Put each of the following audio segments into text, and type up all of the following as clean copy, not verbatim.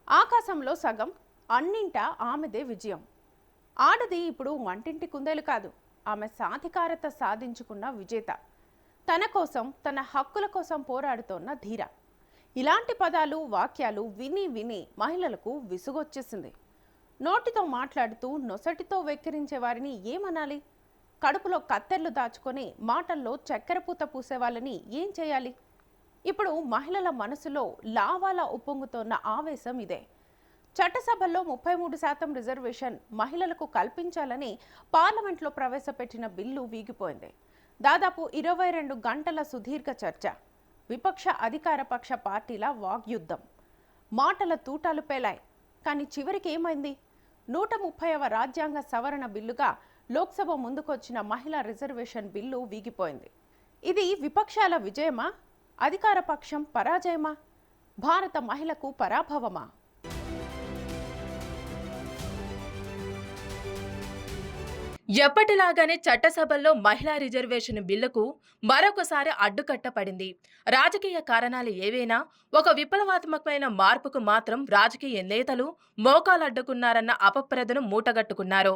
ఆకాశంలో సగం అన్నింట ఆమెదే విజయం. ఆడది ఇప్పుడు వంటింటి కుందేలు కాదు, ఆమె సాధికారత సాధించుకున్న విజేత. తన కోసం, తన హక్కుల కోసం పోరాడుతోన్న ధీర. ఇలాంటి పదాలు, వాక్యాలు విని విని మహిళలకు విసుగొచ్చేసింది. నోటితో మాట్లాడుతూ నొసటితో వెక్కిరించే వారిని ఏమనాలి? కడుపులో కత్తెర్లు దాచుకొని మాటల్లో చక్కెరపూత పూసే వాళ్ళని ఏం చేయాలి? ఇప్పుడు మహిళల మనసులో లావాలా ఉప్పొంగుతోన్న ఆవేశం ఇదే. చట్టసభల్లో 33% రిజర్వేషన్ మహిళలకు కల్పించాలని పార్లమెంట్లో ప్రవేశపెట్టిన బిల్లు వీగిపోయింది. దాదాపు 22 గంటల సుదీర్ఘ చర్చ, విపక్ష అధికార పక్ష పార్టీల వాగ్యుద్ధం, మాటల తూటాలు పేలాయి. కానీ చివరికి ఏమైంది? 130వ రాజ్యాంగ సవరణ బిల్లుగా లోక్సభ ముందుకొచ్చిన మహిళా రిజర్వేషన్ బిల్లు వీగిపోయింది. ఇది విపక్షాల విజయమా, అధికార పక్షం పరాజయమా, భారత మహిళకు పరాభవమా? ఎప్పటిలాగానే చట్టసభల్లో మహిళా రిజర్వేషన్ బిల్లుకు మరొకసారి అడ్డుకట్ట పడింది. రాజకీయ కారణాలు ఏవైనా ఒక విప్లవాత్మకమైన మార్పుకు మాత్రం రాజకీయ నేతలు మోకాలడ్డుకున్నారన్న అపప్రదను మూటగట్టుకున్నారు.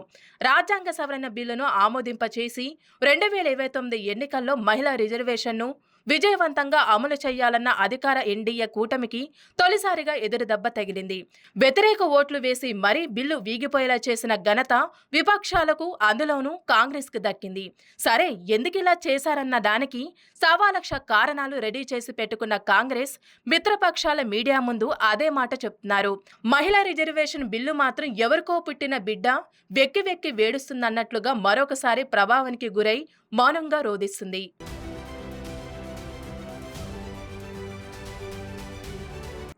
రాజ్యాంగ సవరణ బిల్లును ఆమోదింపచేసి 2029 ఎన్నికల్లో మహిళా రిజర్వేషన్ను విజయవంతంగా అమలు చేయాలన్న అధికార ఎన్డీఏ కూటమికి తొలిసారిగా ఎదురుదెబ్బ తగిలింది. వ్యతిరేక ఓట్లు వేసి మరీ బిల్లు వీగిపోయేలా చేసిన ఘనత విపక్షాలకు, అందులోనూ కాంగ్రెస్కు దక్కింది. సరే, ఎందుకిలా చేశారన్న దానికి సవాలక్ష కారణాలు రెడీ చేసి పెట్టుకున్న కాంగ్రెస్ మిత్రపక్షాల మీడియా ముందు అదే మాట చెప్తున్నారు. మహిళా రిజర్వేషన్ బిల్లు మాత్రం ఎవరికో పుట్టిన బిడ్డ వెక్కి వెక్కి వేడుస్తుందన్నట్లుగా మరొకసారి ప్రభావానికి గురై మౌనంగా రోధిస్తుంది.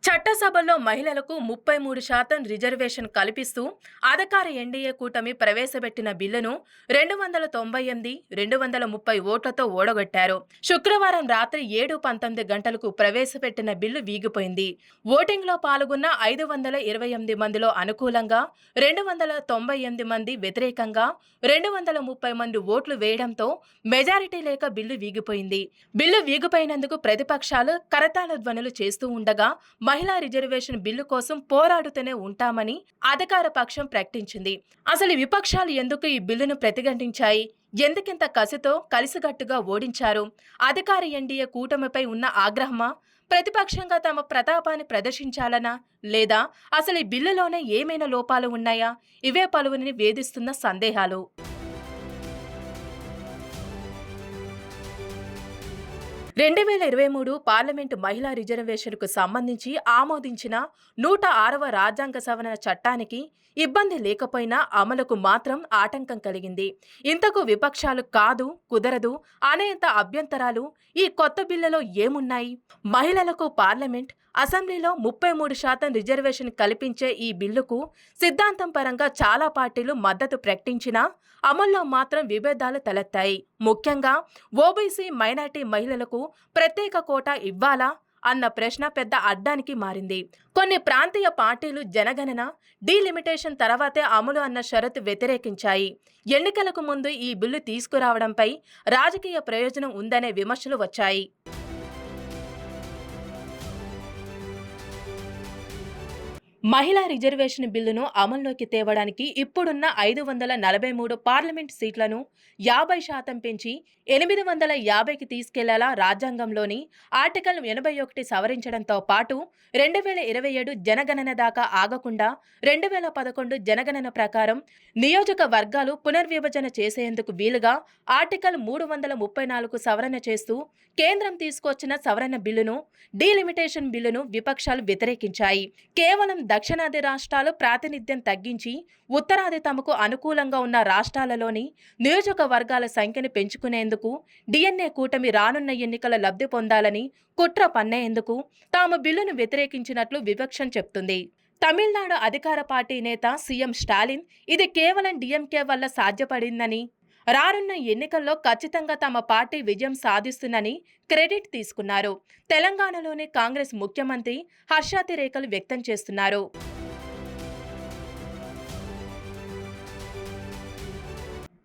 చట్టసభల్లో మహిళలకు 33% రిజర్వేషన్ కల్పిస్తూ అధికార ఎన్డీఏ కూటమి ప్రవేశపెట్టిన బిల్లును 298, 230 ఓట్లతో ఓడగొట్టారు. శుక్రవారం రాత్రి 7:19 గంటలకు ప్రవేశపెట్టిన బిల్లు వీగిపోయింది. ఓటింగ్లో పాల్గొన్న 528 మందిలో అనుకూలంగా, 298 మంది వ్యతిరేకంగా, 230 మంది ఓట్లు వేయడంతో మెజారిటీ లేక బిల్లు వీగిపోయింది. బిల్లు వీగిపోయినందుకు ప్రతిపక్షాలు కరతాళ ధ్వనులు చేస్తూ ఉండగా మహిళా రిజర్వేషన్ బిల్లు కోసం పోరాడుతూనే ఉంటామని అధికార పక్షం ప్రకటించింది. అసలు విపక్షాలు ఎందుకు ఈ బిల్లును ప్రతిఘటించాయి? ఎందుకింత కసితో కలిసికట్టుగా ఓడించారు? అధికార ఎన్డీఏ కూటమిపై ఉన్న ఆగ్రహమా, ప్రతిపక్షంగా తమ ప్రతాపాన్ని ప్రదర్శించాలనా, లేదా అసలు ఈ బిల్లులోనే ఏమైనా లోపాలు ఉన్నాయా? ఇవే పలువురిని వేధిస్తున్న సందేహాలు. 2023 పార్లమెంటు మహిళా రిజర్వేషన్కు సంబంధించి ఆమోదించిన 106వ రాజ్యాంగ సవరణ చట్టానికి ఇబ్బంది లేకపోయినా అమలుకు మాత్రం ఆటంకం కలిగింది. ఇంతకు విపక్షాలు కాదు, కుదరదు అనేంత అభ్యంతరాలు ఈ కొత్త బిల్లులో ఏమున్నాయి? మహిళలకు పార్లమెంట్, అసెంబ్లీలో 33% రిజర్వేషన్ కల్పించే ఈ బిల్లుకు సిద్ధాంతం పరంగా చాలా పార్టీలు మద్దతు ప్రకటించినా అమల్లో మాత్రం విభేదాలు తలెత్తాయి. ముఖ్యంగా ఓబీసీ, మైనార్టీ మహిళలకు ప్రత్యేక కోటా ఇవ్వాలా అన్న ప్రశ్న పెద్ద అడ్డానికి మారింది. కొన్ని ప్రాంతీయ పార్టీలు జనగణన, డీలిమిటేషన్ తర్వాతే అమలు అన్న షరతు వ్యతిరేకించాయి. ఎన్నికలకు ముందు ఈ బిల్లు తీసుకురావడంపై రాజకీయ ప్రయోజనం ఉందనే విమర్శలు వచ్చాయి. మహిళా రిజర్వేషన్ బిల్లును అమల్లోకి తేవడానికి ఇప్పుడున్న 543 పార్లమెంట్ సీట్లను 50% పెంచి 850కి తీసుకెళ్లేలా రాజ్యాంగంలోని ఆర్టికల్ 81 సవరించడంతో పాటు 2027 జనగణన దాకా ఆగకుండా 2011 జనగణన ప్రకారం నియోజకవర్గాలు పునర్విభజన చేసేందుకు వీలుగా ఆర్టికల్ 334 సవరణ చేస్తూ కేంద్రం తీసుకొచ్చిన సవరణ బిల్లును, డీలిమిటేషన్ బిల్లును విపక్షాలు వ్యతిరేకించాయి. కేవలం దక్షిణాది రాష్ట్రాలు ప్రాతినిధ్యం తగ్గించి ఉత్తరాది తమకు అనుకూలంగా ఉన్న రాష్ట్రాలలోని నియోజకవర్గాల సంఖ్యను పెంచుకునేందుకు డిఎన్ఏ కూటమి రానున్న ఎన్నికల లబ్ధి పొందాలని కుట్ర పన్నేందుకు తాము బిల్లును వ్యతిరేకించినట్లు విపక్షం చెప్తుంది. తమిళనాడు అధికార పార్టీ నేత సీఎం స్టాలిన్ ఇది కేవలం డిఎంకే వల్ల సాధ్యపడిందని, రానున్న ఎన్నికల్లో ఖచ్చితంగా తమ పార్టీ విజయం సాధిస్తుందని క్రెడిట్ తీసుకున్నారు. తెలంగాణలోని కాంగ్రెస్ ముఖ్యమంత్రి హర్షాతిరేకలు వ్యక్తం చేస్తున్నారు.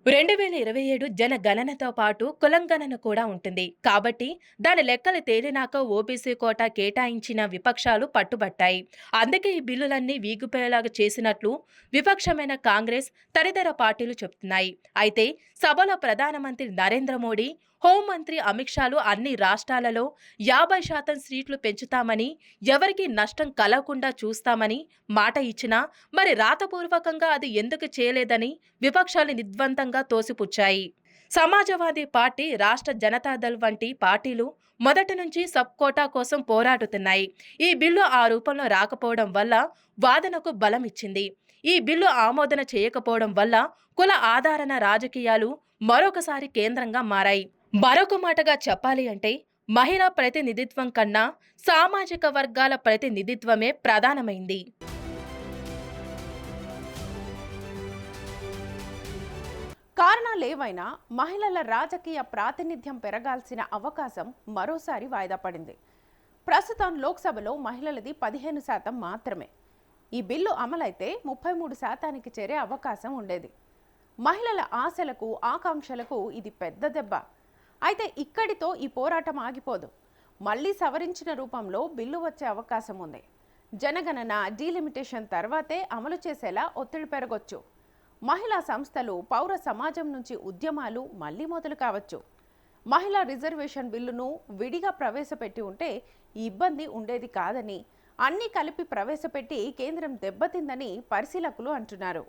2027 జనగణనతో పాటు కులంగణన కూడా ఉంటుంది. కాబట్టి దాని లెక్కలు తేలినాక ఓబీసీ కోటా కేటాయించిన విపక్షాలు పట్టుబట్టాయి. అందుకే ఈ బిల్లులన్నీ వీగిపోయేలాగా చేసినట్లు విపక్షమైన కాంగ్రెస్, తదితర పార్టీలు చెబుతున్నాయి. అయితే సభలో ప్రధానమంత్రి నరేంద్ర మోడీ, హోంమంత్రి అమిత్ షాలు అన్ని రాష్ట్రాలలో 50% సీట్లు పెంచుతామని, ఎవరికీ నష్టం కలగకుండా చూస్తామని మాట ఇచ్చినా మరి రాతపూర్వకంగా అది ఎందుకు చేయలేదని విపక్షాలు నిర్ద్వందంగా తోసిపుచ్చాయి. సమాజవాదీ పార్టీ, రాష్ట్ర జనతాదళ్ వంటి పార్టీలు మొదటి నుంచి సబ్ కోటా కోసం పోరాడుతున్నాయి. ఈ బిల్లు ఆ రూపంలో రాకపోవడం వల్ల వాదనకు బలం ఇచ్చింది. ఈ బిల్లు ఆమోదన చేయకపోవడం వల్ల కుల ఆధారణ రాజకీయాలు మరొకసారి కేంద్రంగా మారాయి. మరొక మాటగా చెప్పాలి అంటే మహిళా ప్రతినిధిత్వం కన్నా సామాజిక వర్గాల ప్రతినిధిత్వమే ప్రధానమైంది. కారణాలేవైనా మహిళల రాజకీయ ప్రాతినిధ్యం పెరగాల్సిన అవకాశం మరోసారి వాయిదా పడింది. ప్రస్తుతం లోక్సభలో మహిళలది 15% మాత్రమే. ఈ బిల్లు అమలైతే 33%కి చేరే అవకాశం ఉండేది. మహిళల ఆశలకు, ఆకాంక్షలకు ఇది పెద్ద దెబ్బ. అయితే ఇక్కడితో ఈ పోరాటం ఆగిపోదు. మళ్లీ సవరించిన రూపంలో బిల్లు వచ్చే అవకాశం ఉంది. జనగణన, డీలిమిటేషన్ తర్వాతే అమలు చేసేలా ఒత్తిడి పెరగొచ్చు. మహిళా సంస్థలు, పౌర సమాజం నుంచి ఉద్యమాలు మళ్లీ మొదలు కావచ్చు. మహిళా రిజర్వేషన్ బిల్లును విడిగా ప్రవేశపెట్టి ఉంటే ఈ ఇబ్బంది ఉండేది కాదని, అన్నీ కలిపి ప్రవేశపెట్టి కేంద్రం దెబ్బతిందని పరిశీలకులు అంటున్నారు.